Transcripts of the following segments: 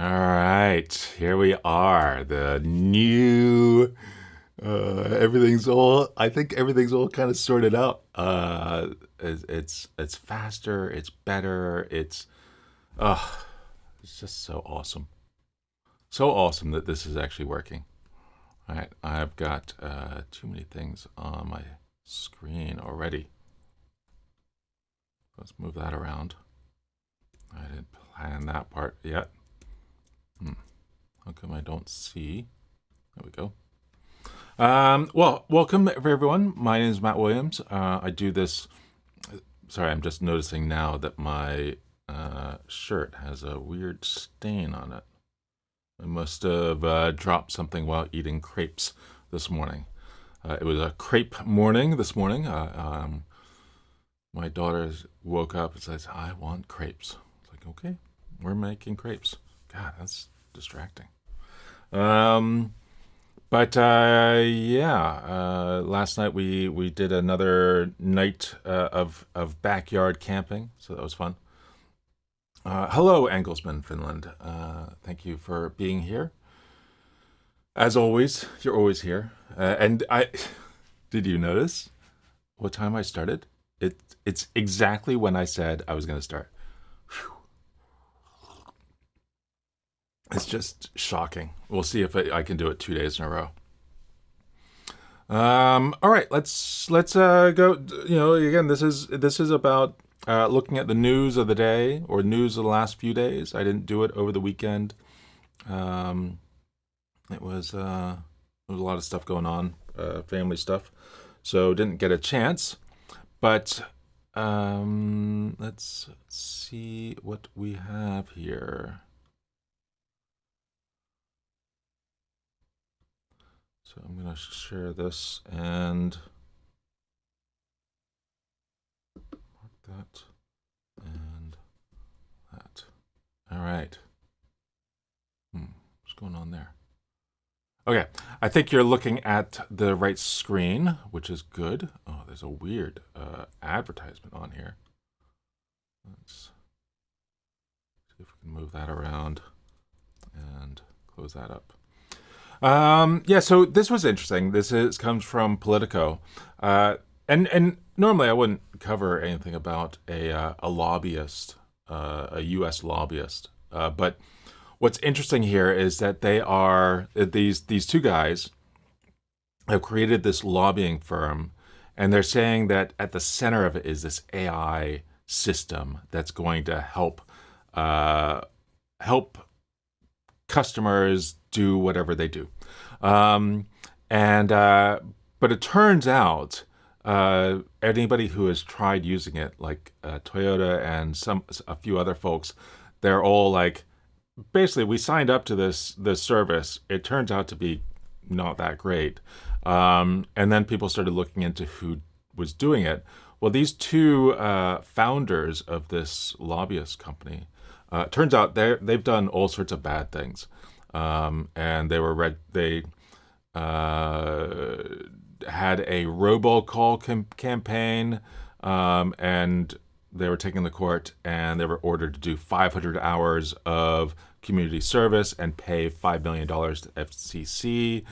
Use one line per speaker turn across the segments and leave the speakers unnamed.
All right, here we are. The new I think everything's all kind of sorted out. It's faster, it's better, uh it's just so awesome. So awesome that this is actually working. All right, I've got too many things on my screen already. Let's move that around. I didn't plan that part yet. How come I don't see? There we go. Well, welcome everyone. My name is Matt Williams. I do this. Sorry, I'm just noticing now that my shirt has a weird stain on it. I must have dropped something while eating crepes this morning. It was a crepe morning this morning. My daughter woke up and says, "I want crepes." It's like, okay, we're making crepes. God, that's distracting. But yeah, last night we did another night of backyard camping, so that was fun. Hello, Anglesman, Finland. Thank you for being here. As always, you're always here. And I did you notice what time I started? It's exactly when I said I was going to start. It's just shocking. We'll see if I can do it 2 days in a row. All right, let's go. You know, again, this is about looking at the news of the day or news of the last few days. I didn't do it over the weekend. It was there was a lot of stuff going on, family stuff, so didn't get a chance. But let's see what we have here. So I'm going to share this and mark that and that. All right. What's going on there? Okay, I think you're looking at the right screen, which is good. Oh, there's a weird advertisement on here. Let's see if we can move that around and close that up. Yeah, so this was interesting. Comes from Politico, and normally I wouldn't cover anything about a lobbyist, a U.S. lobbyist. But what's interesting here is that they are these two guys have created this lobbying firm, and they're saying that at the center of it is this AI system that's going to help customers do whatever they do. But it turns out anybody who has tried using it, like Toyota and a few other folks, they're all like, basically, we signed up to this service. It turns out to be not that great. And then people started looking into who was doing it. Well, these two founders of this lobbyist company, turns out they've done all sorts of bad things, and they had a robocall campaign, and they were taken to court, and they were ordered to do 500 hours of community service and pay $5 million to FCC.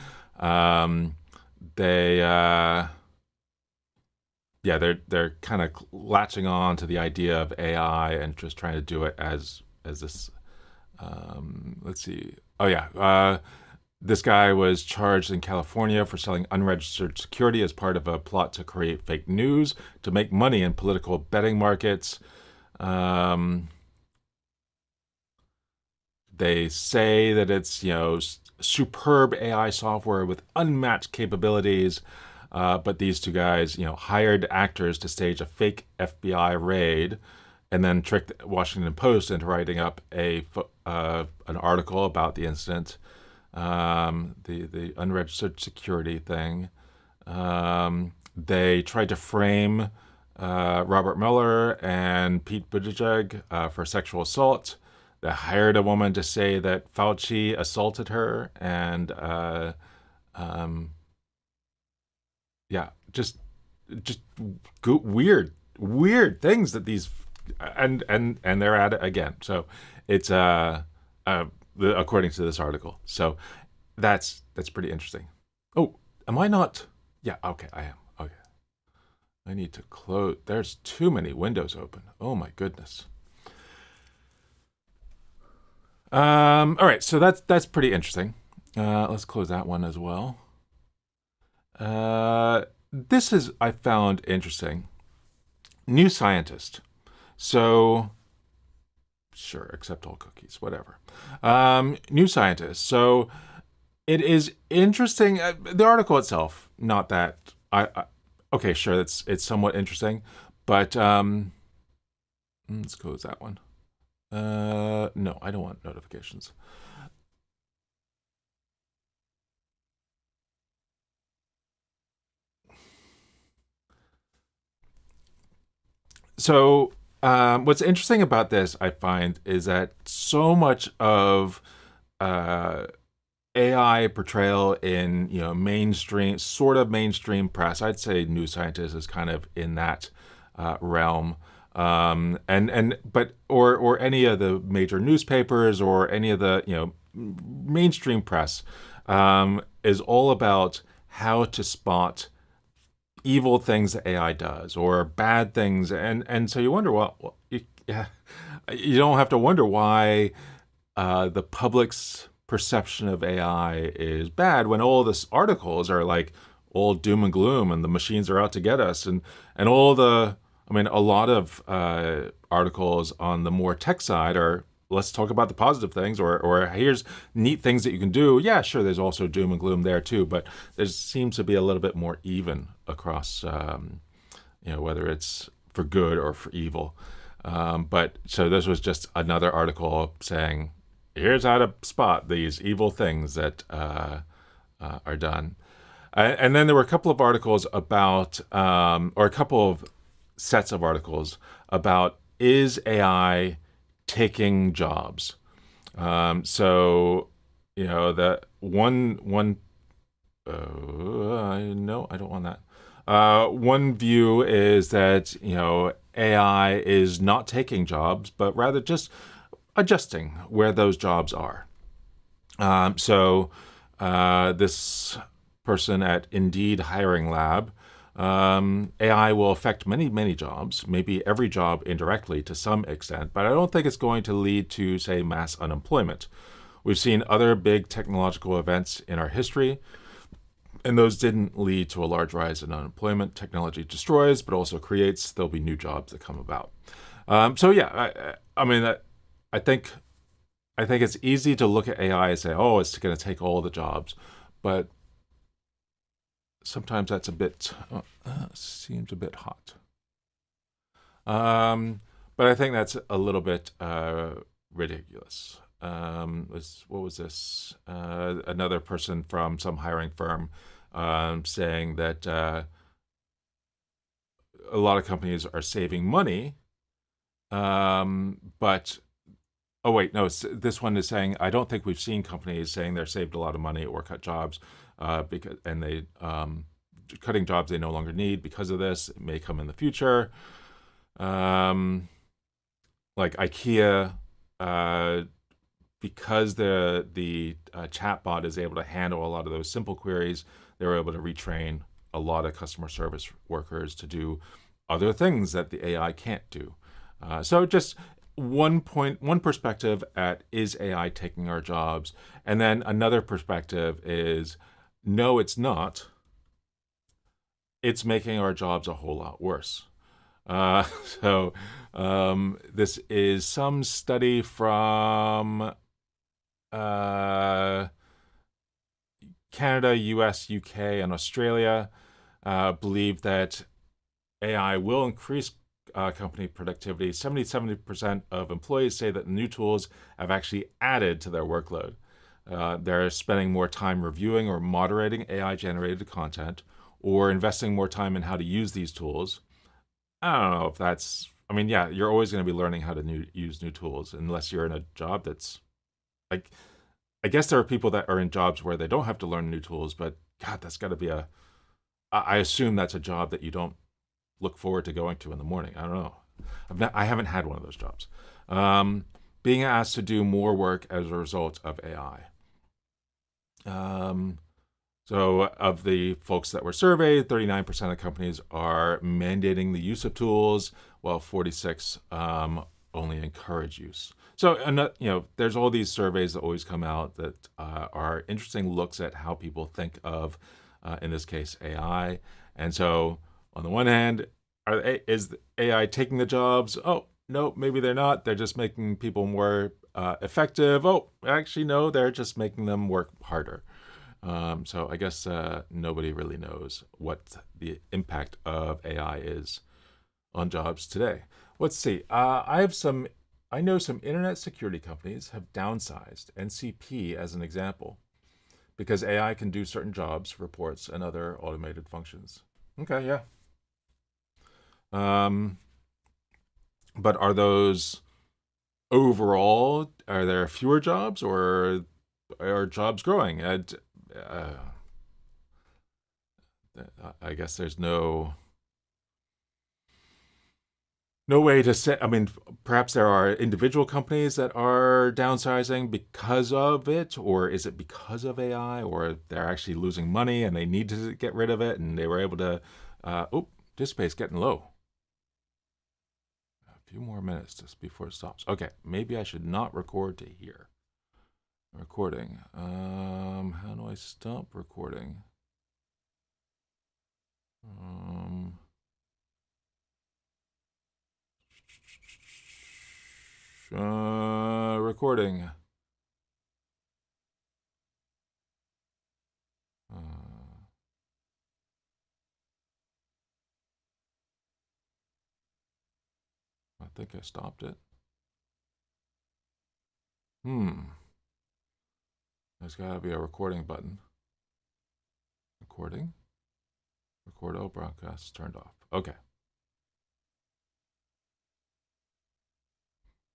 They're kind of latching on to the idea of AI and just trying to do it as this. Let's see. Oh yeah, this guy was charged in California for selling unregistered security as part of a plot to create fake news to make money in political betting markets. They say that it's superb AI software with unmatched capabilities. But these two guys, hired actors to stage a fake FBI raid, and then tricked Washington Post into writing up an article about the incident, the unregistered security thing. They tried to frame Robert Mueller and Pete Buttigieg for sexual assault. They hired a woman to say that Fauci assaulted her, and yeah, just weird things that these and they're at it again. So it's according to this article. So that's pretty interesting. Oh, am I not? Yeah, okay, I am. Okay. I need to close. There's too many windows open. Oh my goodness. All right, so that's pretty interesting. Let's close that one as well. This is I found interesting. New scientist. So sure, accept all cookies, whatever. New scientist. So it is interesting. The article itself, not that okay, sure, it's somewhat interesting, but let's close that one. No, I don't want notifications. So what's interesting about this, I find, is that so much of AI portrayal in mainstream, sort of mainstream press, I'd say New Scientist is kind of in that realm, but or any of the major newspapers or any of the mainstream press is all about how to spot evil things that AI does or bad things, and so you wonder, well, you don't have to wonder why the public's perception of AI is bad when all these articles are like all doom and gloom and the machines are out to get us, and all the a lot of articles on the more tech side are, let's talk about the positive things, or here's neat things that you can do. Yeah, sure, there's also doom and gloom there too, but there seems to be a little bit more even across, whether it's for good or for evil. But so this was just another article saying, here's how to spot these evil things that are done. And then there were a couple of articles about, or a couple of sets of articles about, is AI taking jobs? So, that one. No, I don't want that. One view is that AI is not taking jobs, but rather just adjusting where those jobs are. So this person at Indeed Hiring Lab, AI will affect many jobs, maybe every job indirectly to some extent, but I don't think it's going to lead to, say, mass unemployment. We've seen other big technological events in our history, and those didn't lead to a large rise in unemployment. Technology destroys, but also creates. There'll be new jobs that come about. So yeah, I think it's easy to look at AI and say, oh, it's going to take all the jobs, but sometimes that's a bit seems a bit hot. But I think that's a little bit ridiculous. What was this? Another person from some hiring firm saying that a lot of companies are saving money, but oh wait, no, this one is saying, I don't think we've seen companies saying they're saved a lot of money or cut jobs because they cutting jobs they no longer need because of this. It may come in the future. Like IKEA, because the chatbot is able to handle a lot of those simple queries, they were able to retrain a lot of customer service workers to do other things that the AI can't do. So just one perspective at, is AI taking our jobs? And then another perspective is, no, it's not. It's making our jobs a whole lot worse. So this is some study from Canada, US, UK, and Australia believe that AI will increase company productivity. 70% of employees say that new tools have actually added to their workload. They're spending more time reviewing or moderating AI-generated content, or investing more time in how to use these tools. I don't know if that's, yeah, you're always going to be learning how to use new tools, unless you're in a job that's, like, I guess there are people that are in jobs where they don't have to learn new tools, but God, that's got to be I assume that's a job that you don't look forward to going to in the morning. I don't know. I haven't had one of those jobs. being asked to do more work as a result of AI. So of the folks that were surveyed, 39% of companies are mandating the use of tools, while 46 only encourage use. So, there's all these surveys that always come out that are interesting looks at how people think of, in this case, AI. And so, on the one hand, is AI taking the jobs? Oh, no, maybe they're not. They're just making people more effective. Oh, actually, no, they're just making them work harder. So I guess nobody really knows what the impact of AI is on jobs today. Let's see. I know some internet security companies have downsized NCP as an example because AI can do certain jobs, reports, and other automated functions. Okay, yeah. But are those overall? Are there fewer jobs, or are jobs growing? I guess there's no way to say. I mean, perhaps there are individual companies that are downsizing because of it, or is it because of AI, or they're actually losing money and they need to get rid of it, and they were able to. Disk space getting low. A few more minutes just before it stops. Okay, maybe I should not record to here. Recording. How do I stop recording? Recording. I think I stopped it. There's got to be a recording button. Recording. Record all broadcasts turned off. Okay.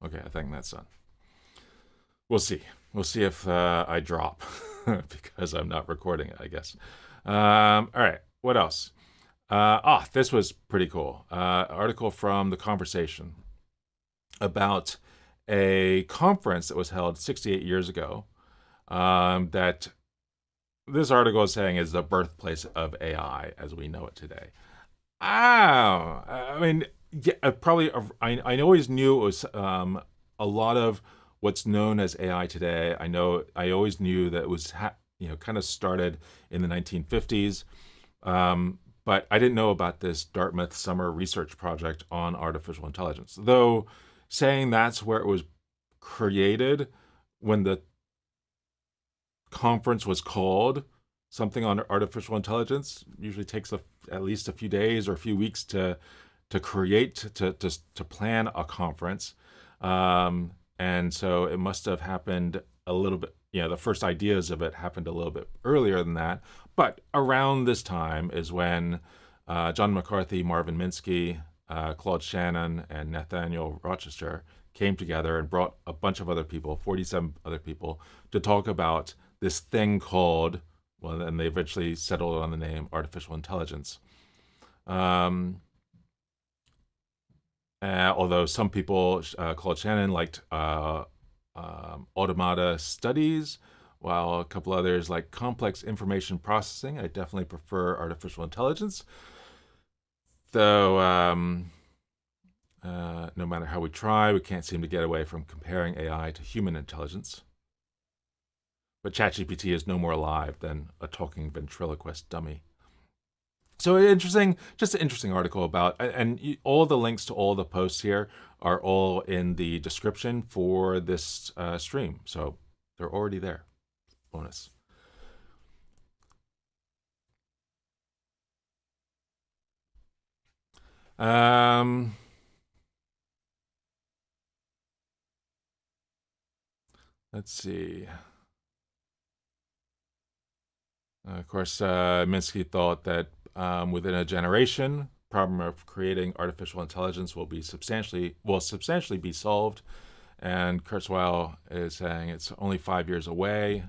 Okay, I think that's done. We'll see. We'll see if I drop because I'm not recording it, I guess. All right. What else? This was pretty cool. Article from The Conversation about a conference that was held 68 years ago that this article is saying is the birthplace of AI as we know it today. I mean, yeah, probably. I always knew it was a lot of what's known as AI today. I always knew that it was kind of started in the 1950s, but I didn't know about this Dartmouth summer research project on artificial intelligence. Though saying that's where it was created, when the conference was called something on artificial intelligence, usually takes at least a few days or a few weeks to create, to plan a conference, and so it must have happened a little bit. The first ideas of it happened a little bit earlier than that, but around this time is when John McCarthy, Marvin Minsky, Claude Shannon, and Nathaniel Rochester came together and brought a bunch of other people, 47 other people, to talk about this thing called, well, and they eventually settled on the name artificial intelligence. Although some people, Claude Shannon, liked automata studies, while a couple others like complex information processing. I definitely prefer artificial intelligence. Though, no matter how we try, we can't seem to get away from comparing AI to human intelligence. But ChatGPT is no more alive than a talking ventriloquist dummy. So just an interesting article about, and all the links to all the posts here are all in the description for this stream. So they're already there. Bonus. Let's see. Of course, Minsky thought that within a generation, problem of creating artificial intelligence will substantially be solved. And Kurzweil is saying it's only 5 years away,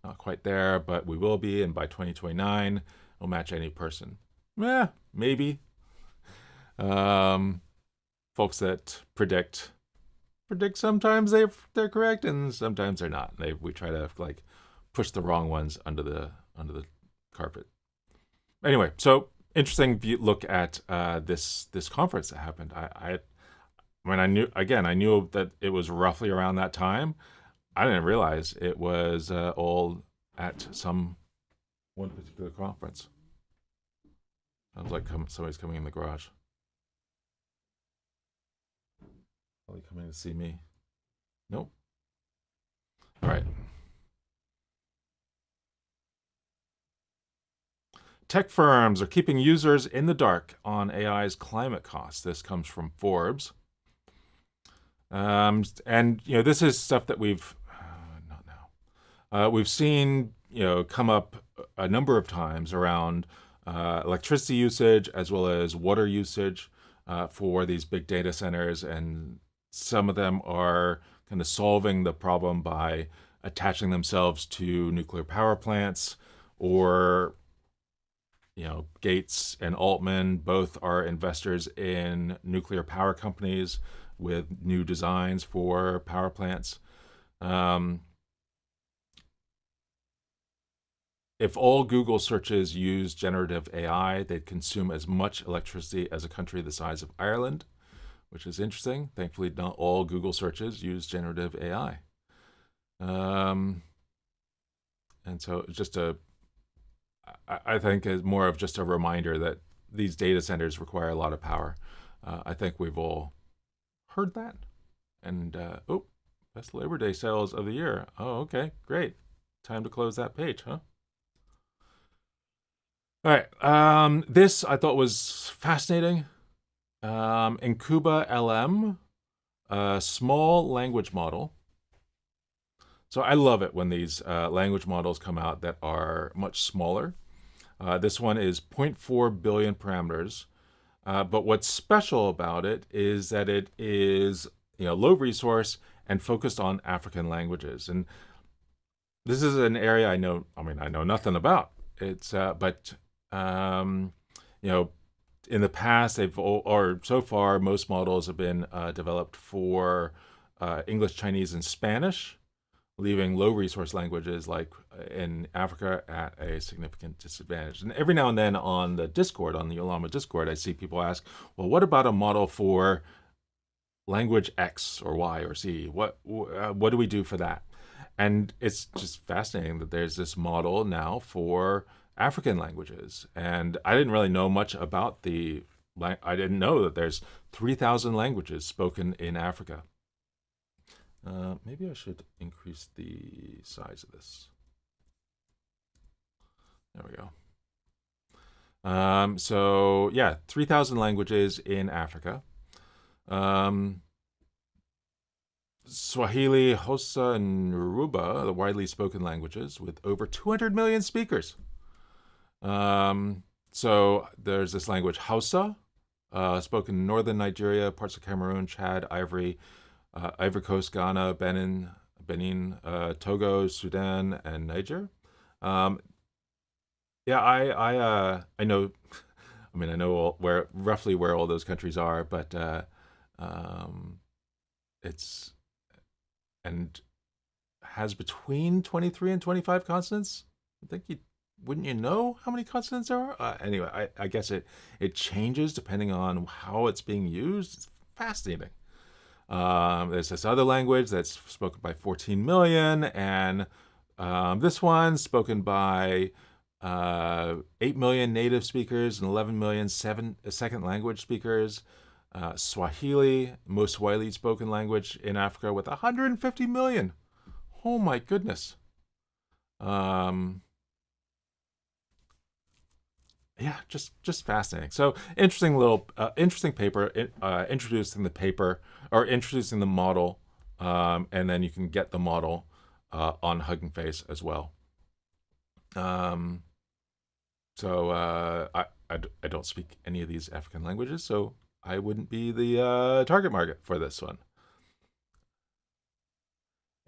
not quite there, but we will be, and by 2029, we'll match any person. Maybe. Folks that predict predict sometimes they're correct and sometimes they're not. We try to like push the wrong ones under the carpet. Anyway, so interesting look at this conference that happened. I mean, I knew that it was roughly around that time. I didn't realize it was all at one particular conference. Sounds like somebody's coming in the garage. Probably coming to see me. Nope. All right. Tech firms are keeping users in the dark on AI's climate costs. This comes from Forbes. And this is stuff that we've not now. We've seen come up a number of times around electricity usage as well as water usage for these big data centers, and some of them are kind of solving the problem by attaching themselves to nuclear power plants, or Gates and Altman both are investors in nuclear power companies with new designs for power plants. If all Google searches use generative AI, they'd consume as much electricity as a country the size of Ireland, which is interesting. Thankfully, not all Google searches use generative AI. And so just I think is more of just a reminder that these data centers require a lot of power. I think we've all heard that. And, best Labor Day sales of the year. Oh, okay, great. Time to close that page, huh? All right, this I thought was fascinating. InkubaLM, a small language model. So I love it when these language models come out that are much smaller. This one is 0.4 billion parameters. But what's special about it is that it is low resource and focused on African languages. And this is an area I know nothing about. It's but in the past so far most models have been developed for English, Chinese, and Spanish, leaving low resource languages like in Africa at a significant disadvantage. And every now and then on the Discord, on the Ollama Discord, I see people ask, well, what about a model for language X or Y or Z? What do we do for that? And it's just fascinating that there's this model now for African languages. And I didn't really know much about I didn't know that there's 3,000 languages spoken in Africa. Maybe I should increase the size of this. There we go. So yeah, 3,000 languages in Africa. Swahili, Hausa, and Yoruba, the widely spoken languages with over 200 million speakers. So there's this language Hausa, spoken in northern Nigeria, parts of Cameroon, Chad, Ivory Coast, Ghana, Benin, Togo, Sudan, and Niger. I know. I know roughly where all those countries are, but it's and has between 23 and 25 consonants. I think wouldn't you know how many consonants there are? Anyway, I guess it changes depending on how it's being used. It's fascinating. There's this other language that's spoken by 14 million, and this one spoken by 8 million native speakers and 11 million second language speakers. Swahili, most widely spoken language in Africa, with 150 million. Oh my goodness. Yeah, just fascinating. So interesting paper, introducing the model, and then you can get the model on Hugging Face as well. So I don't speak any of these African languages, so I wouldn't be the target market for this one.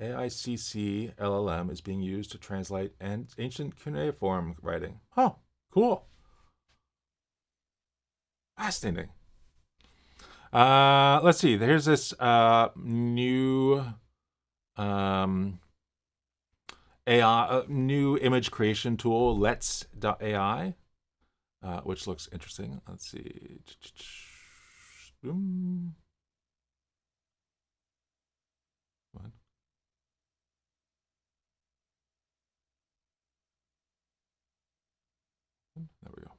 AICC LLM is being used to translate ancient cuneiform writing. Cool. Fascinating. Let's see. Here's this new um, AI, new image creation tool, Letz.ai, which looks interesting. Let's see. Boom. There we go.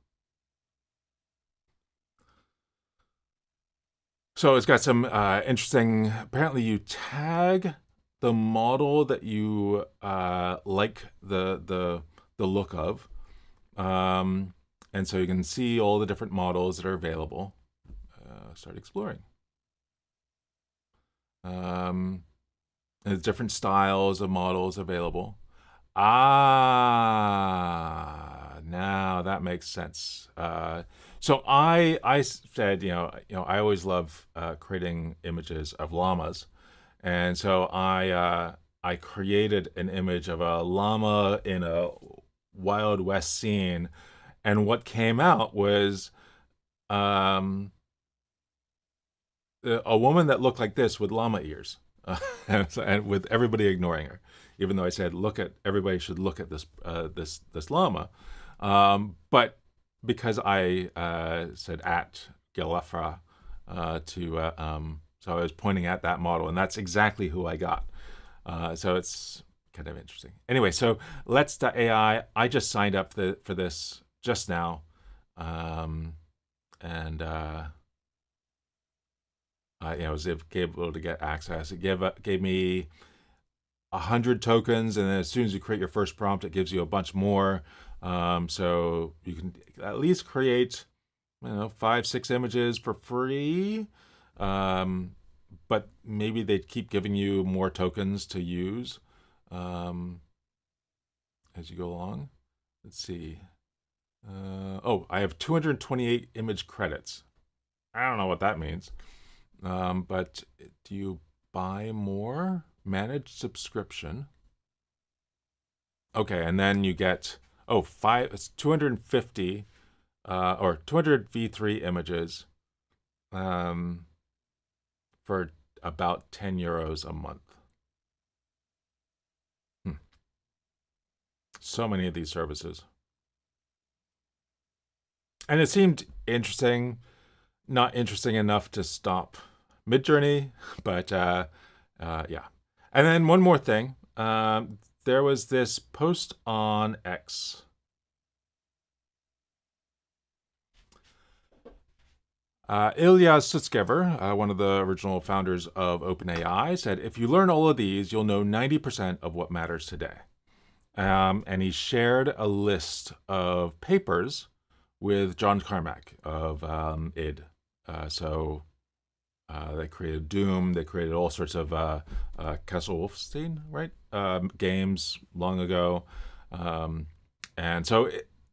So it's got some interesting. Apparently, you tag the model that you like the look of, and so you can see all the different models that are available. Start exploring. There's different styles of models available. Now that makes sense. So I said, I always love creating images of llamas, and so I created an image of a llama in a Wild West scene, and what came out was um, a woman that looked like this with llama ears, and with everybody ignoring her, even though I said, everybody should look at this llama, but because I said at Gelefra so I was pointing at that model, and that's exactly who I got. So it's kind of interesting. Anyway, so Letz.ai, I just signed up for this just now, and I was able to get access. It gave me 100 tokens, and then as soon as you create your first prompt, it gives you a bunch more. So you can at least create, 5-6 images for free. But maybe they keep giving you more tokens to use as you go along. Let's see. I have 228 image credits. I don't know what that means. But do you buy more? Manage subscription. Okay, and then you get it's 250 or 200 V3 images for about 10 euros a month. So many of these services. And it seemed interesting, not interesting enough to stop mid-journey, but yeah. And then one more thing. There was this post on X. Ilya Sutskever, one of the original founders of OpenAI, said, if you learn all of these, you'll know 90% of what matters today. And he shared a list of papers with John Carmack of id. They created Doom. They created all sorts of Castle Wolfenstein, right? Games long ago. And so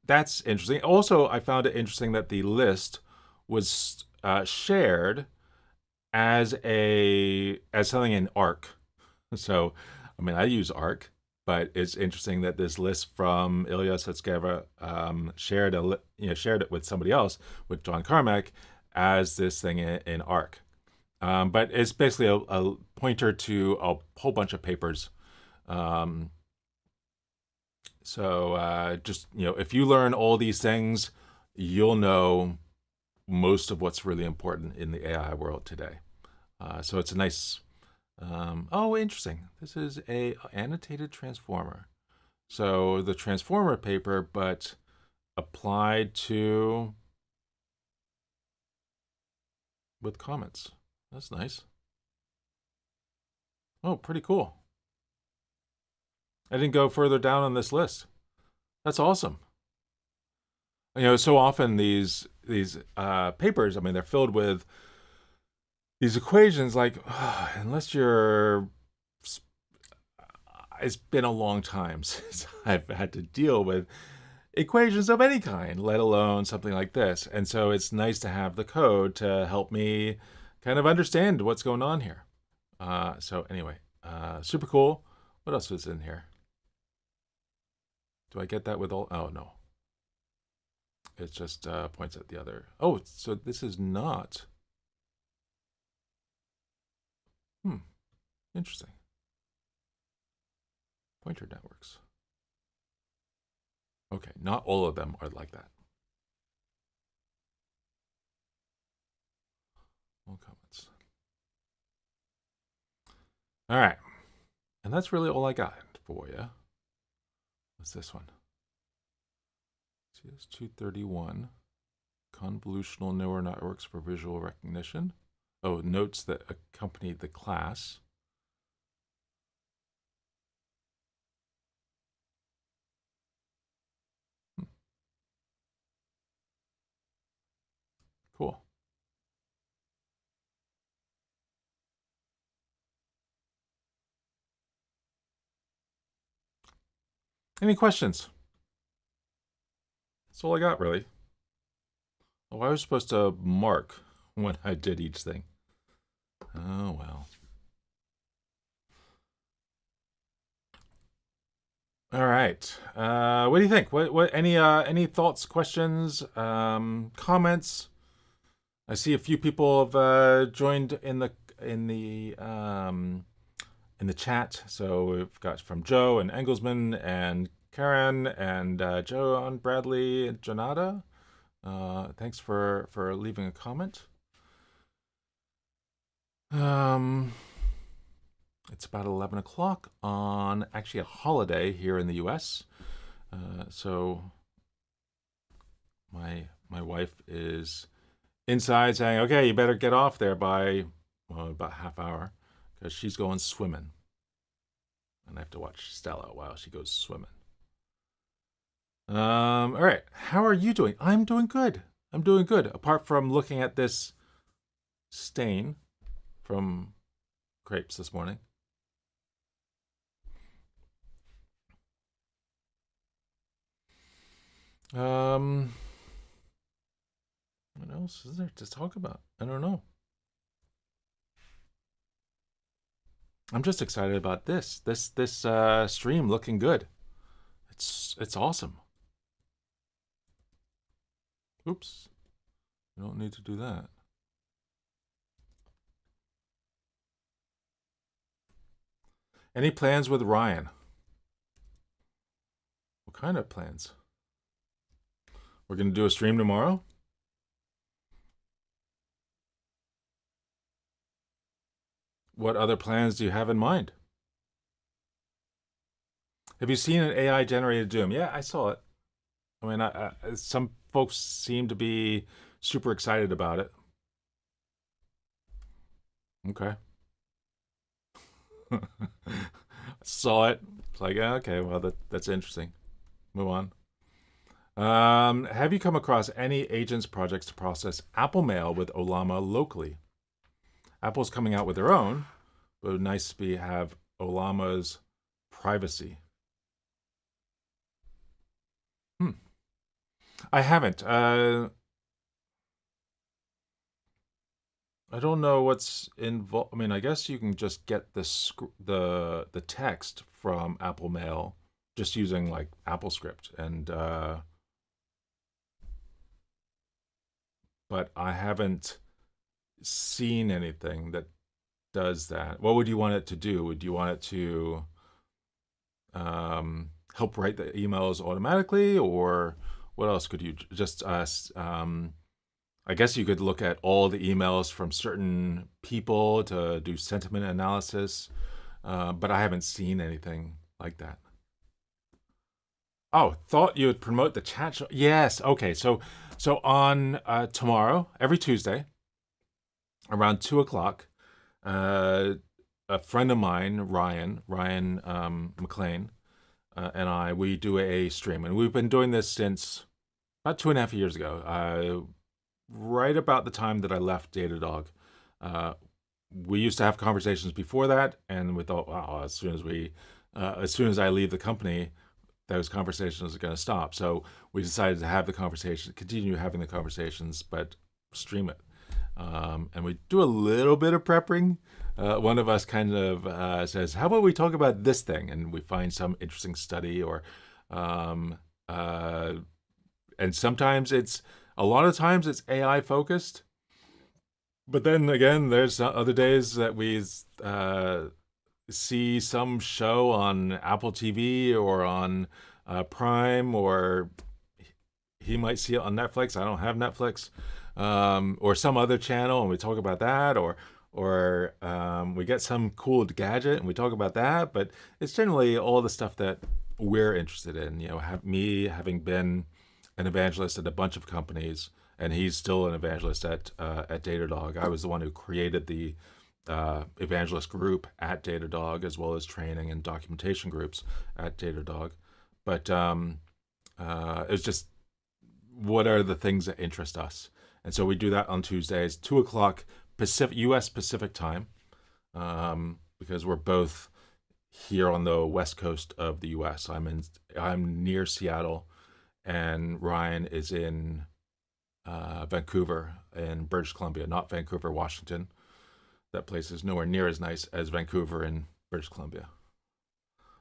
that's interesting. Also, I found it interesting that the list was shared as something in Arc. So, I use Arc, but it's interesting that this list from Ilya Sutskever shared it with somebody else, with John Carmack, as this thing in Arc. But it's basically a pointer to a whole bunch of papers. Just, if you learn all these things, you'll know most of what's really important in the AI world today. So it's a nice, interesting. This is a annotated transformer. So the transformer paper, but applied to with comments. That's nice. Oh, pretty cool. I didn't go further down on this list. That's awesome. So often these papers, they're filled with these equations. Like, unless you're, it's been a long time since I've had to deal with equations of any kind, let alone something like this. And so it's nice to have the code to help me kind of understand what's going on here. So anyway, super cool. What else is in here? Do I get that with all? Oh, no. It just points at the other. Oh, so this is not Interesting. Pointer networks. Okay, not all of them are like that. All comments. All right. And that's really all I got for you. What's this one? CS231. Convolutional neural networks for visual recognition. Oh, notes that accompany the class. Cool. Any questions? That's all I got, really. Oh, I was supposed to mark when I did each thing. Oh, well. All right. What do you think? What? Any thoughts, questions, comments? I see a few people have joined in the chat. So we've got from Joe and Engelsman and Karen and Joe, Bradley, and Janata. Thanks for leaving a comment. It's about 11 o'clock on actually a holiday here in the U.S. So my wife is inside saying, "Okay, you better get off there by about half hour because she's going swimming, and I have to watch Stella while she goes swimming." All right, how are you doing? I'm doing good. I'm doing good. Apart from looking at this stain from crepes this morning. What else is there to talk about? I don't know. I'm just excited about this stream looking good. It's awesome. Oops, you don't need to do that. Any plans with Ryan? What kind of plans? We're gonna do a stream tomorrow. What other plans do you have in mind? Have you seen an AI generated Doom? Yeah, I saw it. I mean, some folks seem to be super excited about it. Okay. Saw it. It's like, yeah, okay, well, that's interesting. Move on. Have you come across any agents projects to process Apple Mail with Ollama locally? Apple's coming out with their own, but it would nice to have Ollama's privacy. I haven't. I don't know what's involved. I mean, I guess you can just get the text from Apple Mail just using like AppleScript, and but I haven't seen anything that does that. What would you want it to do? Would you want it to help write the emails automatically, or what else could you just I guess you could look at all the emails from certain people to do sentiment analysis, but I haven't seen anything like that. Oh, thought you would promote the chat show. Yes. Okay. So on tomorrow, every Tuesday, around 2 o'clock, a friend of mine, Ryan McLean, and we do a stream, and we've been doing this since about 2.5 years ago. Right about the time that I left Datadog. We used to have conversations before that, and we thought, wow, as soon as I leave the company, those conversations are going to stop. So we decided to have the conversation, continue having the conversations, but stream it. And we do a little bit of prepping. One of us kind of says, how about we talk about this thing? And we find some interesting study, or and sometimes a lot of times it's AI focused, but then again, there's other days that we see some show on Apple TV or on Prime, or he might see it on Netflix. I don't have Netflix, or some other channel, and we talk about that, or we get some cool gadget and we talk about that. But it's generally all the stuff that we're interested in. Me having been an evangelist at a bunch of companies, and he's still an evangelist at Datadog. I was the one who created the evangelist group at Datadog, as well as training and documentation groups at Datadog. But it's just, what are the things that interest us? And so we do that on Tuesdays, 2 o'clock U.S. Pacific time, because we're both here on the west coast of the U.S. I'm near Seattle, and Ryan is in Vancouver in British Columbia, not Vancouver, Washington. That place is nowhere near as nice as Vancouver in British Columbia.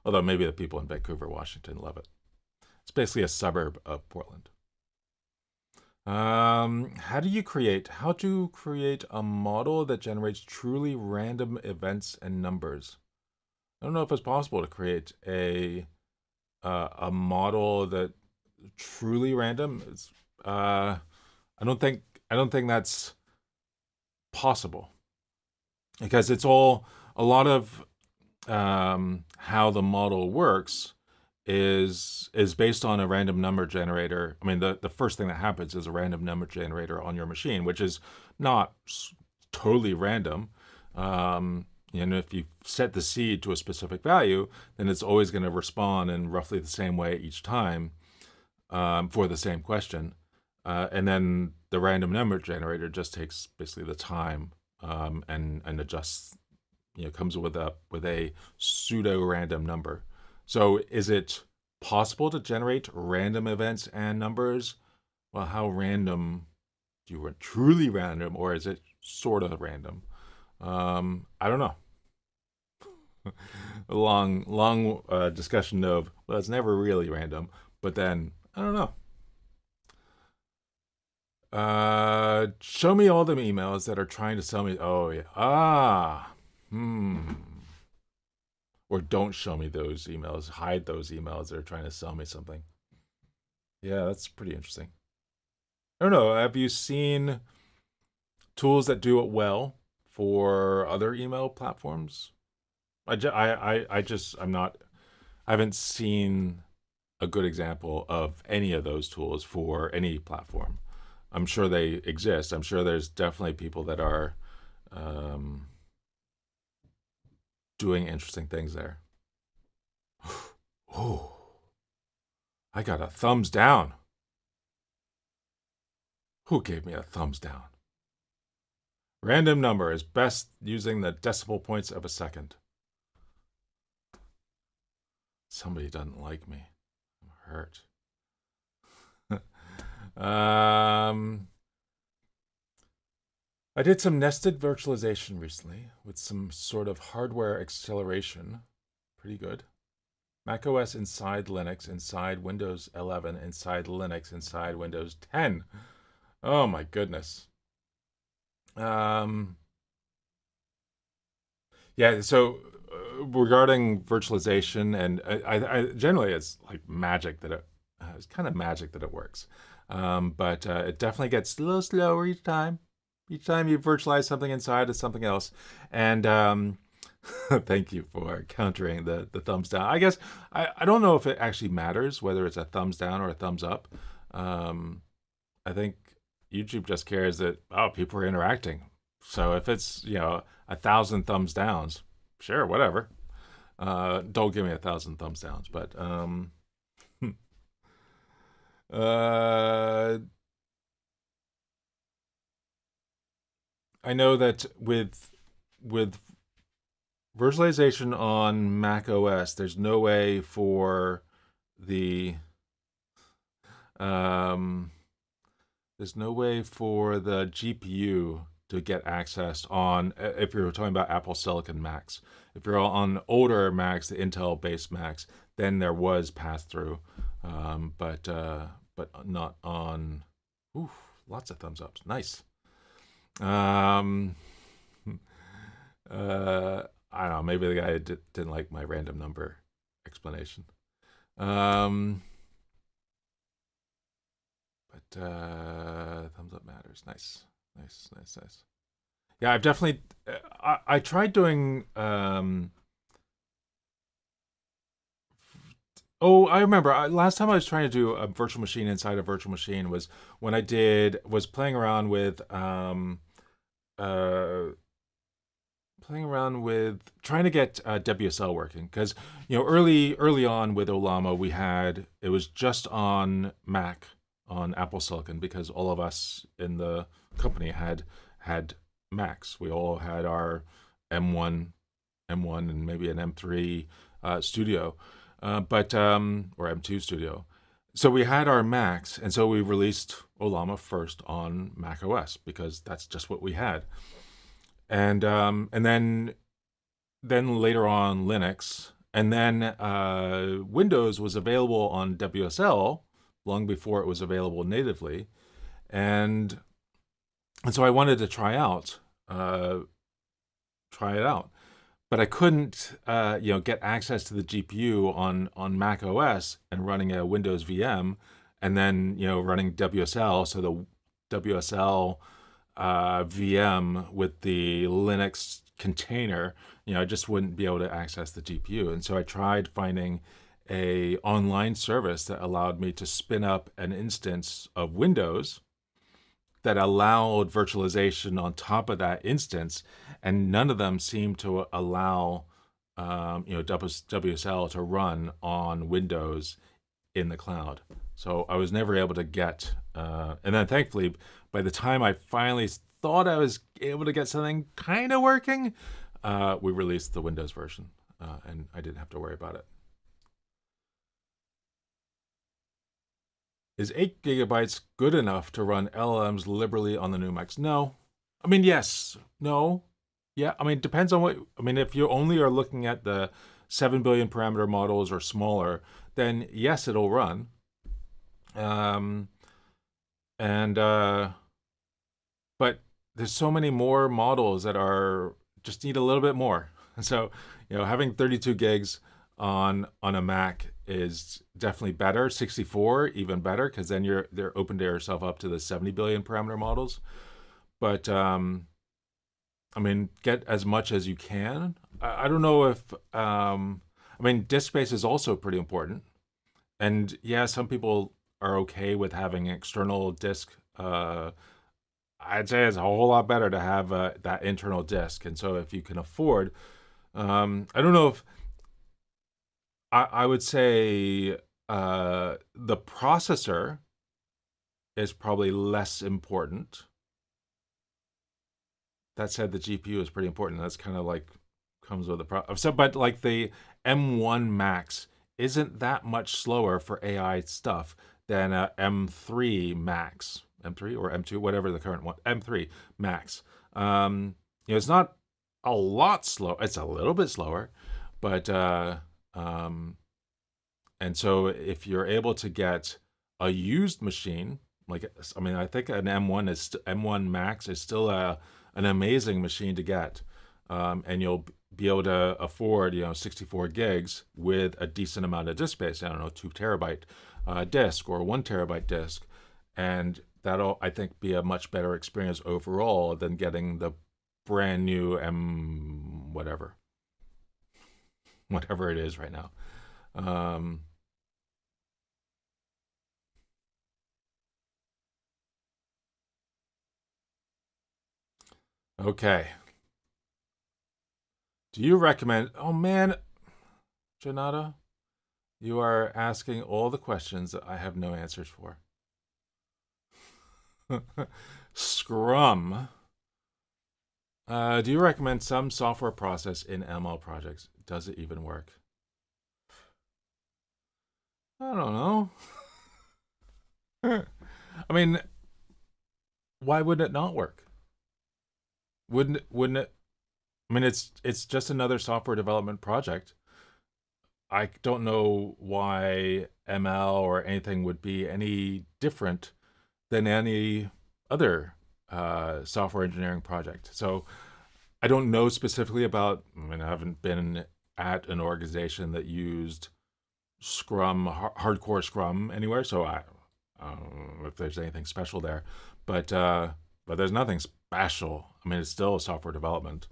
Although maybe the people in Vancouver, Washington love it. It's basically a suburb of Portland. How to create a model that generates truly random events and numbers? I don't know if it's possible to create a model that truly random. I don't think that's possible, because it's all, a lot of how the model works is based on a random number generator. I mean, the first thing that happens is a random number generator on your machine, which is not totally random. If you set the seed to a specific value, then it's always going to respond in roughly the same way each time for the same question. And then the random number generator just takes basically the time and adjusts, comes with a pseudo random number. So is it possible to generate random events and numbers? Well, how random do you want? Truly random, or is it sort of random? I don't know. A long discussion of, well, it's never really random, but then I don't know. Show me all the emails that are trying to sell me. Oh yeah. Or don't show me those emails. Hide those emails that are trying to sell me something. Yeah, that's pretty interesting. I don't know. Have you seen tools that do it well for other email platforms? I haven't seen a good example of any of those tools for any platform. I'm sure they exist. I'm sure there's definitely people that are doing interesting things there. Oh, I got a thumbs down. Who gave me a thumbs down? Random number is best using the decimal points of a second. Somebody doesn't like me. I'm hurt. I did some nested virtualization recently with some sort of hardware acceleration. Pretty good. macOS inside Linux, inside Windows 11, inside Linux, inside Windows 10. Oh my goodness. Yeah, so regarding virtualization, and I generally, it's like magic that it's kind of magic that it works. But it definitely gets a little slower each time. Each time you virtualize something inside of something else. And thank you for countering the thumbs down. I guess I don't know if it actually matters whether it's a thumbs down or a thumbs up. I think YouTube just cares that, oh, people are interacting. So if it's 1,000 thumbs downs, sure, whatever. Don't give me 1,000 thumbs downs, but I know that with virtualization on Mac OS, there's no way for the GPU to get accessed on, if you're talking about Apple Silicon Macs. If you're on older Macs, the Intel-based Macs, then there was pass-through, but not on. Ooh, lots of thumbs ups. Nice. I don't know. Maybe the guy didn't like my random number explanation. Um, but thumbs up matters. Nice, nice, nice, nice. Yeah, I've definitely. I tried doing. Oh, I remember. Last time I was trying to do a virtual machine inside a virtual machine was when I was uh, playing around with trying to get WSL working because early on with Ollama it was just on Mac on Apple Silicon because all of us in the company had Macs. We all had our M1 M1 and maybe an M3 studio, but or M2 studio. So we had our Macs, and so we released Ollama first on Mac OS because that's just what we had. And then later on Linux, and then Windows was available on WSL long before it was available natively, and and so I wanted to try it out, but I couldn't get access to the GPU on Mac OS and running a Windows VM, and then running WSL, so the WSL VM with the Linux container, I just wouldn't be able to access the GPU. And so I tried finding a online service that allowed me to spin up an instance of Windows that allowed virtualization on top of that instance, and none of them seemed to allow WSL to run on Windows in the cloud. So I was never able to get, and then thankfully, by the time I finally thought I was able to get something kind of working, we released the Windows version, and I didn't have to worry about it. Is 8 gigabytes good enough to run LLMs liberally on the new Macs? No. I mean, yes. No. Yeah. I mean, it depends on what. I mean, if you only are looking at the 7 billion parameter models or smaller, then yes, it'll run. And but there's so many more models that are just need a little bit more. So having 32 gigs on a Mac is definitely better. 64 even better because then they're open to yourself up to the 70 billion parameter models. But I mean, get as much as you can. I don't know if I mean, disk space is also pretty important. And yeah, some people are okay with having external disk. I'd say it's a whole lot better to have that internal disk. And so if you can afford, I don't know if I would say the processor is probably less important. That said, the GPU is pretty important. That's kind of like comes with but like the M1 Max isn't that much slower for AI stuff than a M3 Max, M3 or M2, whatever the current one, M3 Max. It's not a lot slow. It's a little bit slower, but and so if you're able to get a used machine, like I mean, I think an M1 Max is still an amazing machine to get, and you'll be able to afford 64 gigs with a decent amount of disk space. I don't know, 2 terabyte disk or 1 terabyte disk, and that'll I think be a much better experience overall than getting the brand new M whatever it is right now. Okay. Do you recommend? Oh man, Janata, you are asking all the questions that I have no answers for. Scrum. Do you recommend some software process in ML projects? Does it even work? I don't know. I mean, why would it not work? Wouldn't it? I mean, it's just another software development project. I don't know why ML or anything would be any different than any other software engineering project. So I don't know specifically about, I mean, I haven't been at an organization that used Scrum, hardcore Scrum anywhere, so I don't know if there's anything special there. But there's nothing special. I mean, it's still software development.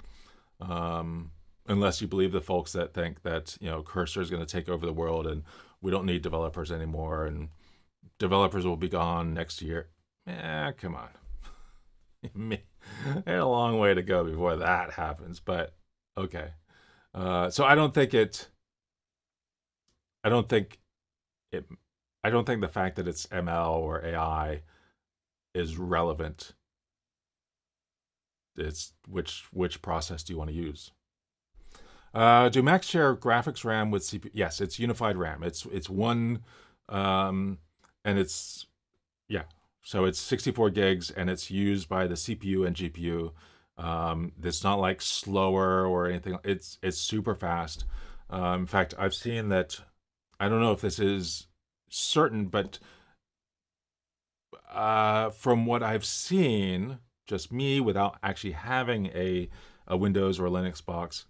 Um, Unless you believe the folks that think that, Cursor is going to take over the world and we don't need developers anymore and developers will be gone next year. Come on. There's a long way to go before that happens, but okay. So I don't think it. I don't think it. I don't think the fact that it's ML or AI is relevant. It's which process do you want to use? Do Macs share graphics RAM with CPU? Yes, it's unified RAM. It's one, and it's yeah. So it's 64 gigs, and it's used by the CPU and GPU. It's not like slower or anything. It's super fast. In fact, I've seen that. I don't know if this is certain, but from what I've seen, just me without actually having a Windows or a Linux box,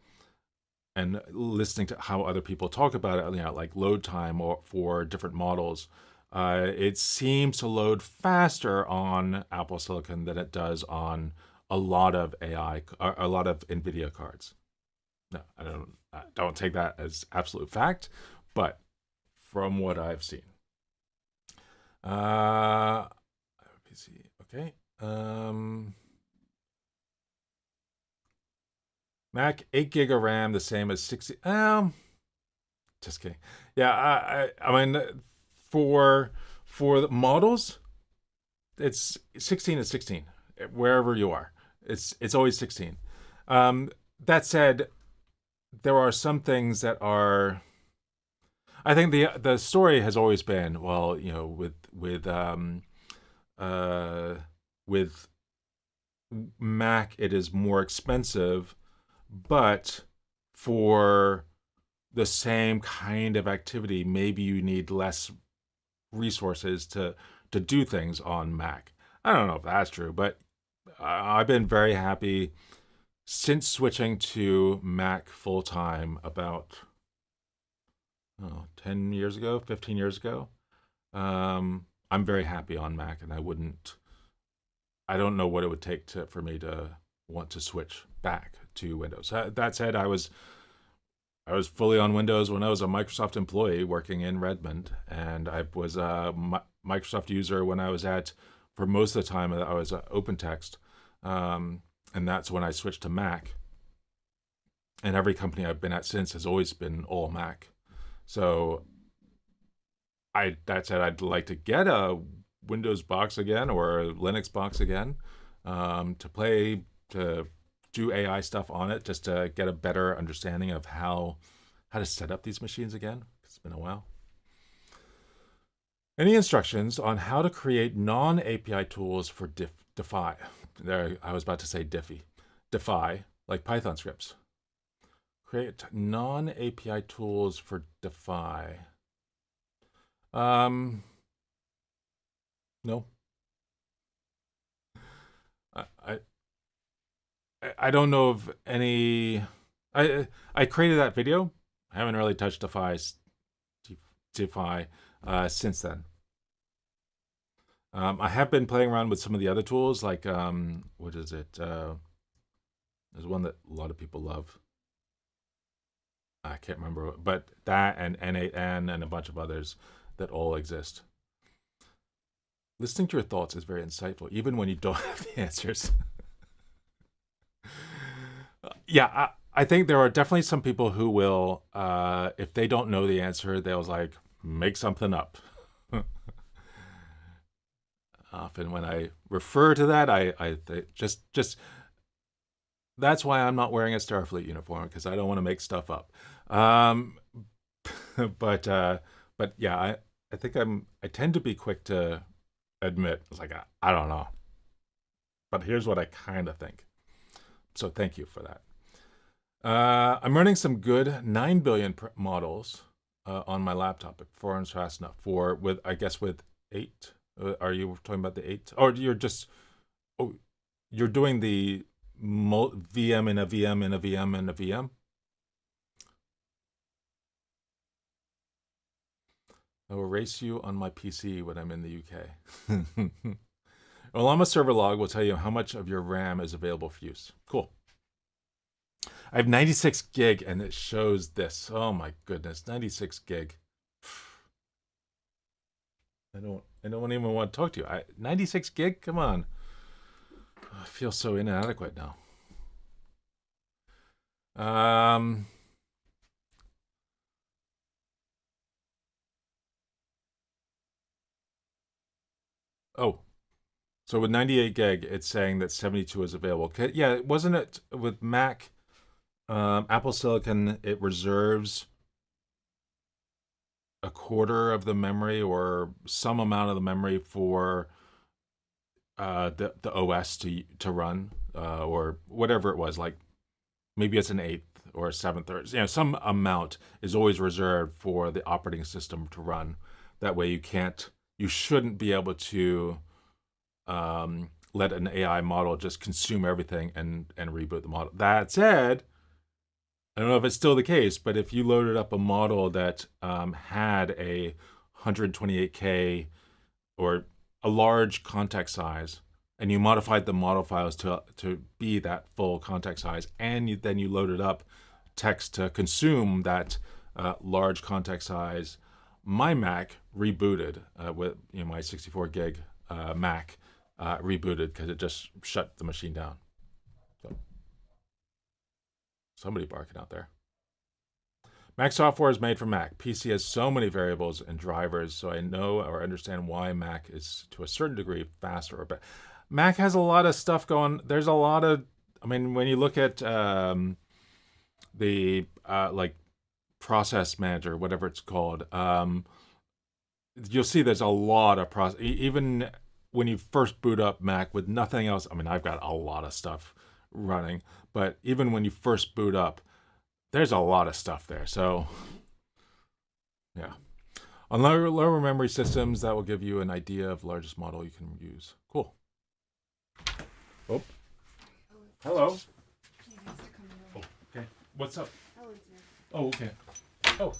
and listening to how other people talk about it, like load time or for different models, it seems to load faster on Apple Silicon than it does on a lot of a lot of NVIDIA cards. No, I don't take that as absolute fact, but from what I've seen. PC, okay. Mac 8 gig of RAM, the same as 60. Just kidding. Yeah, I mean, for the models, it's 16 is 16 wherever you are. It's always 16. That said, there are some things that are. I think the story has always been, well, with Mac it is more expensive, but for the same kind of activity, maybe you need less resources to do things on Mac. I don't know if that's true, but I've been very happy since switching to Mac full time about 10 years ago, 15 years ago. I'm very happy on Mac, and I don't know what it would take for me to want to switch back to Windows. That said, I was fully on Windows when I was a Microsoft employee working in Redmond, and I was a Microsoft user when I was for most of the time I was at OpenText, and that's when I switched to Mac. And every company I've been at since has always been all Mac. So that said, I'd like to get a Windows box again or a Linux box again, to do AI stuff on it, just to get a better understanding of how to set up these machines again. It's been a while. Any instructions on how to create non-API tools for Defy? There, I was about to say Diffy. Defy, like Python scripts. Create non-API tools for Defy. No. I don't know of any. I created that video. I haven't really touched Defy since then. I have been playing around with some of the other tools, like what is it? There's one that a lot of people love. I can't remember, but that and N8N and a bunch of others that all exist. Listening to your thoughts is very insightful, even when you don't have the answers. Yeah, I think there are definitely some people who will, if they don't know the answer, they'll like make something up. Often when I refer to that, I just that's why I'm not wearing a Starfleet uniform, because I don't want to make stuff up. But yeah, I think I tend to be quick to admit it's like I don't know, but here's what I kind of think. So thank you for that. I'm running some good 9 billion models on my laptop. If 4 is fast enough with 8. Are you talking about the 8? Or you're just you're doing the VM in a VM in a VM in a VM. I will erase you on my PC when I'm in the UK. Ollama server log will tell you how much of your RAM is available for use. Cool. I have 96 gig and it shows this. Oh my goodness, 96 gig. I don't even want to talk to you. 96 gig? Come on. I feel so inadequate now. Oh, so with 98 gig, it's saying that 72 is available. Yeah, wasn't it with Mac, Apple Silicon, it reserves a quarter of the memory or some amount of the memory for the OS to run, or whatever it was, like maybe it's an eighth or a seventh, or some amount is always reserved for the operating system to run. That way you shouldn't be able to let an AI model just consume everything and reboot the model. That said, I don't know if it's still the case, but if you loaded up a model that had a 128K or a large context size, and you modified the model files to be that full context size, and then you loaded up text to consume that large context size, my Mac rebooted with my 64 gig Mac rebooted because it just shut the machine down. So, somebody barking out there. Mac software is made for Mac. PC has so many variables and drivers, so I know or understand why Mac is to a certain degree faster or better. Mac has a lot of stuff going. There's a lot of, when you look at the like process manager, whatever it's called, you'll see there's a lot of process. Even when you first boot up Mac with nothing else, I've got a lot of stuff running, but even when you first boot up, there's a lot of stuff there. So, yeah. On lower memory systems, that will give you an idea of the largest model you can use. Cool. Oh. Hello. Oh, okay. What's up? Oh, okay. Oh.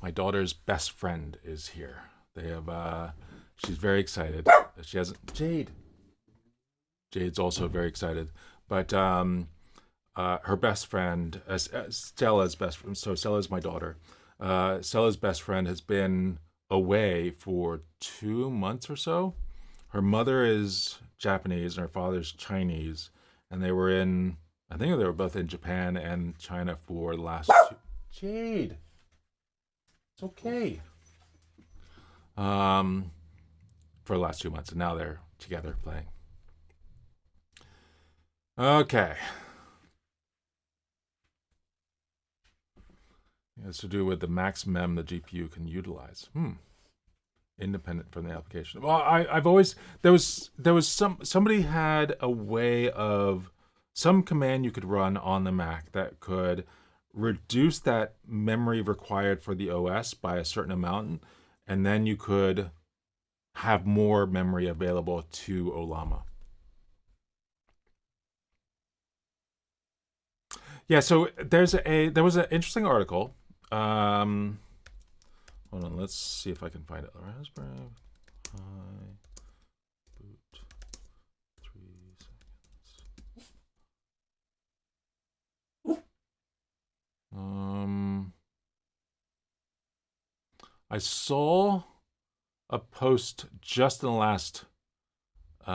My daughter's best friend is here. They have, she's very excited. She hasn't, Jade's also very excited. But, her best friend, Stella's best friend, so Stella's my daughter. Stella's best friend has been away for 2 months or so. Her mother is Japanese and her father's Chinese, and they were I think they were both in Japan and China for the last Jade, it's okay. For the last 2 months, and now they're together playing. Okay. It has to do with the max mem the GPU can utilize. Independent from the application. Well, I've always there was somebody had a way of some command you could run on the Mac that could reduce that memory required for the OS by a certain amount, and then you could have more memory available to Ollama. Yeah, so there was an interesting article. Hold on, let's see if I can find it. Raspberry Pi boot 3 seconds. I saw a post just in the last 2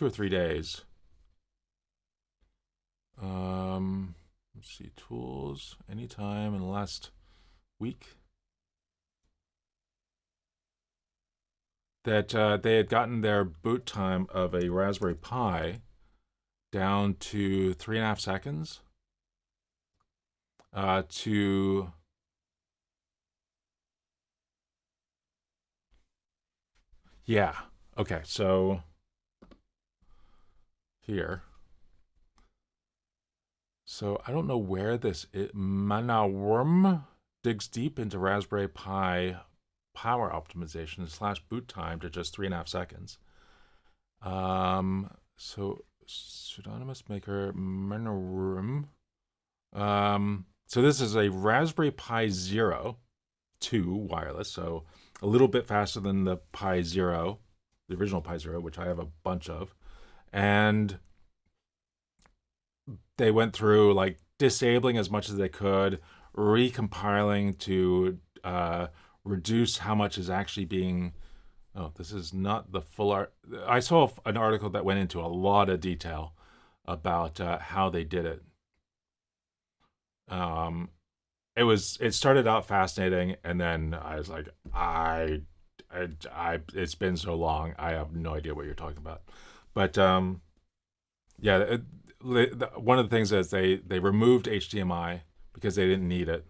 or 3 days. Let's see, tools, anytime in the last week, that they had gotten their boot time of a Raspberry Pi down to 3.5 seconds. Yeah, okay, so here. So I don't know where this is. Manaworm digs deep into Raspberry Pi power optimization / boot time to just 3.5 seconds. So pseudonymous maker Menorum. So this is a Raspberry Pi Zero 2 wireless, so a little bit faster than the Pi Zero, the original Pi Zero, which I have a bunch of. And they went through like disabling as much as they could, recompiling to reduce how much is actually being. Oh, this is not the full art. I saw an article that went into a lot of detail about how they did it. Um, it started out fascinating, and then I was like, it's been so long, I have no idea what you're talking about. But yeah, one of the things is they removed HDMI because they didn't need it.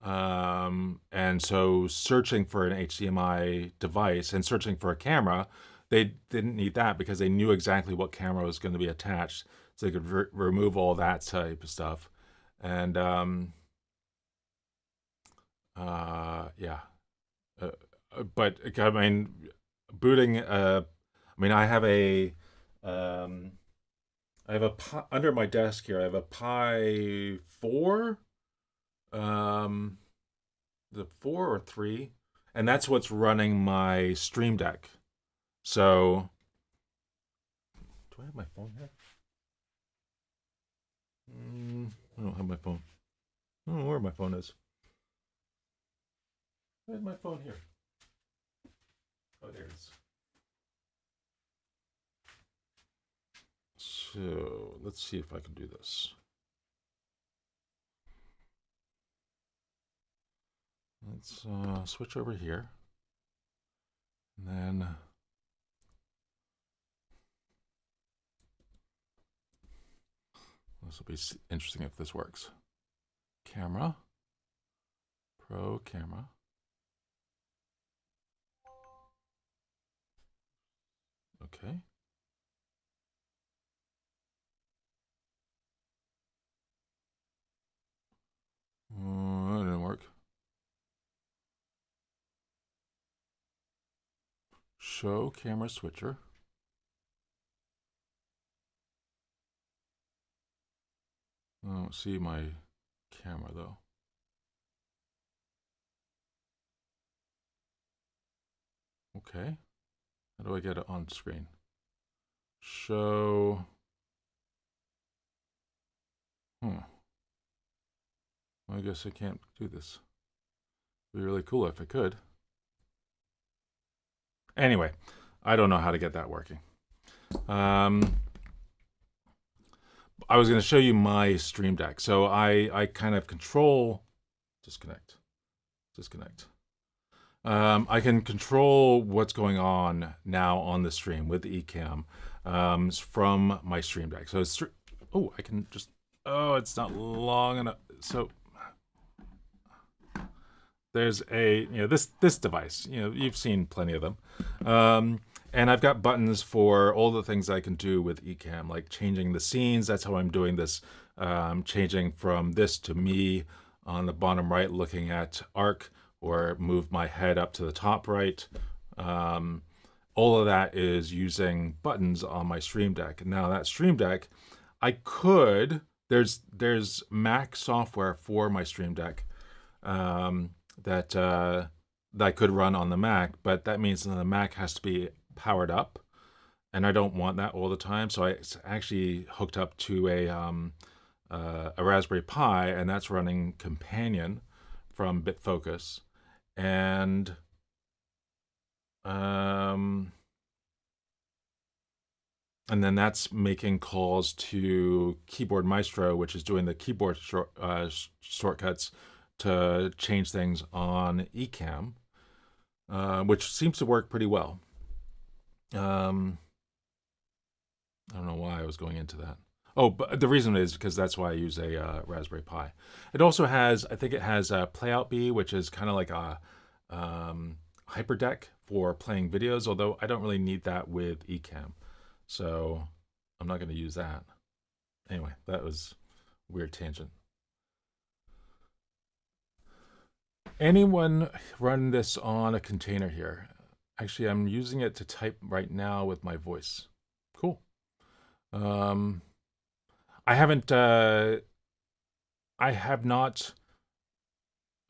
And so searching for an HDMI device and searching for a camera, they didn't need that because they knew exactly what camera was going to be attached, so they could remove all that type of stuff. And yeah, but I mean, booting. I mean, um, I have a under my desk here. I have a Pi 4, um, the 4 or 3, and that's what's running my Stream Deck. So, do I have my phone here? I don't have my phone. I don't know where my phone is. Where's my phone here? Oh, there it is. So let's see if I can do this. Let's switch over here. And then this will be interesting if this works. Camera. Pro camera. Okay. That didn't work. Show camera switcher. I don't see my camera though. Okay. How do I get it on screen? Show. I guess I can't do this. It'd be really cool if I could. Anyway, I don't know how to get that working. I was going to show you my Stream Deck. So I kind of control. Disconnect. I can control what's going on now on the stream with the Ecamm from my Stream Deck. So it's I can just. Oh, it's not long enough. So there's this device. You've seen plenty of them. And I've got buttons for all the things I can do with Ecamm, like changing the scenes. That's how I'm doing this. Changing from this to me on the bottom right, looking at Arc, or move my head up to the top right. All of that is using buttons on my Stream Deck. Now that Stream Deck, there's Mac software for my Stream Deck that I could run on the Mac, but that means that the Mac has to be powered up, and I don't want that all the time. So I actually hooked up to a Raspberry Pi, and that's running Companion from BitFocus, and then that's making calls to Keyboard Maestro, which is doing the keyboard shortcuts to change things on Ecamm, which seems to work pretty well. I don't know why I was going into that. Oh, but the reason is because that's why I use a Raspberry Pi. It also has, I think it has a Playout B, which is kind of like a hyperdeck for playing videos, although I don't really need that with Ecamm. So I'm not going to use that. Anyway, that was a weird tangent. Anyone run this on a container here? Actually, I'm using it to type right now with my voice. Cool. I haven't, I have not,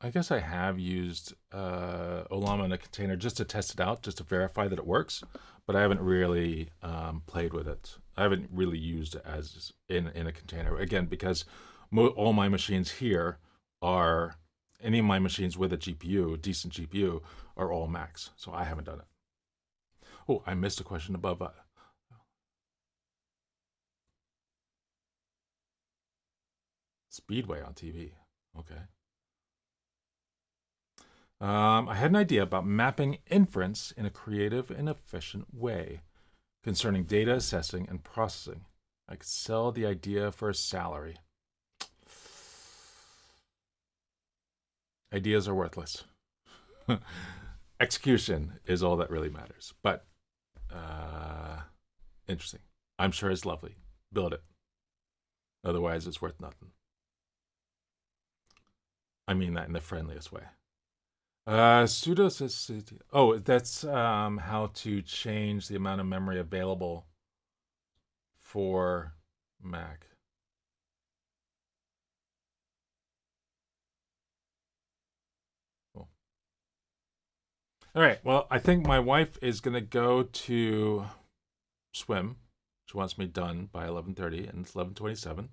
I guess I have used Ollama in a container just to test it out, just to verify that it works, but I haven't really played with it. I haven't really used it as in a container. Again, because all my machines here are, any of my machines with a GPU, decent GPU, are all Macs, so I haven't done it. Oh, I missed a question above. Speedway on TV. Okay. I had an idea about mapping inference in a creative and efficient way concerning data assessing and processing. I could sell the idea for a salary. Ideas are worthless. Execution is all that really matters. But interesting. I'm sure it's lovely. Build it. Otherwise, it's worth nothing. I mean that in the friendliest way. Sudo says, oh, that's how to change the amount of memory available for Mac. Cool. All right, well, I think my wife is going to go to swim. She wants me done by 11:30, and it's 11:27.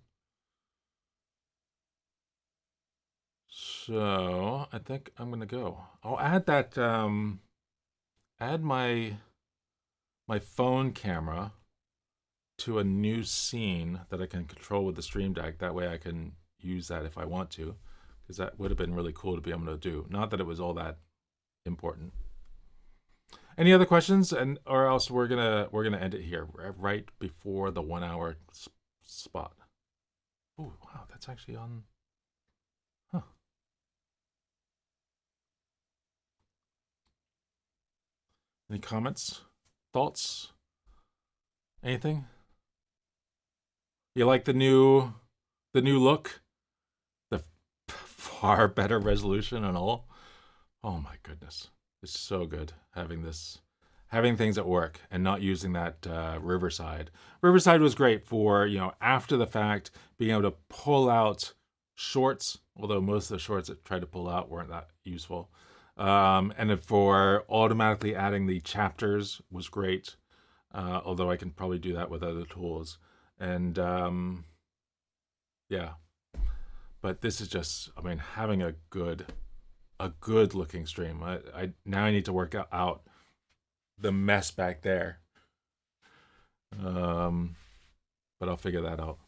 So I think I'm gonna go. I'll add that. Add my phone camera to a new scene that I can control with the Stream Deck. That way I can use that if I want to, because that would have been really cool to be able to do. Not that it was all that important. Any other questions? And or else we're gonna end it here right before the 1 hour spot. Oh wow, that's actually on. Huh. Any comments, thoughts, anything? You like the new look, the far better resolution and all. Oh my goodness, it's so good having things at work and not using that Riverside. Riverside was great for, after the fact, being able to pull out shorts, although most of the shorts that tried to pull out weren't that useful. And for automatically adding the chapters was great, although I can probably do that with other tools. And yeah, but this is just, I mean, having a good looking stream. I now I need to work out the mess back there. But I'll figure that out.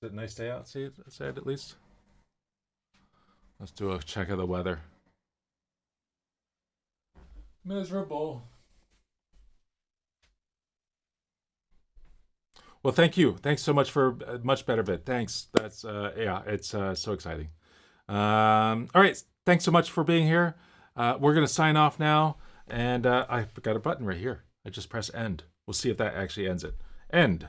Is it a nice day outside at least? Let's do a check of the weather. Miserable. Well, thank you. Thanks so much for a much better bit. Thanks. That's yeah, it's so exciting. All right. Thanks so much for being here. We're gonna sign off now, and I've got a button right here. I just press end. We'll see if that actually ends it. End.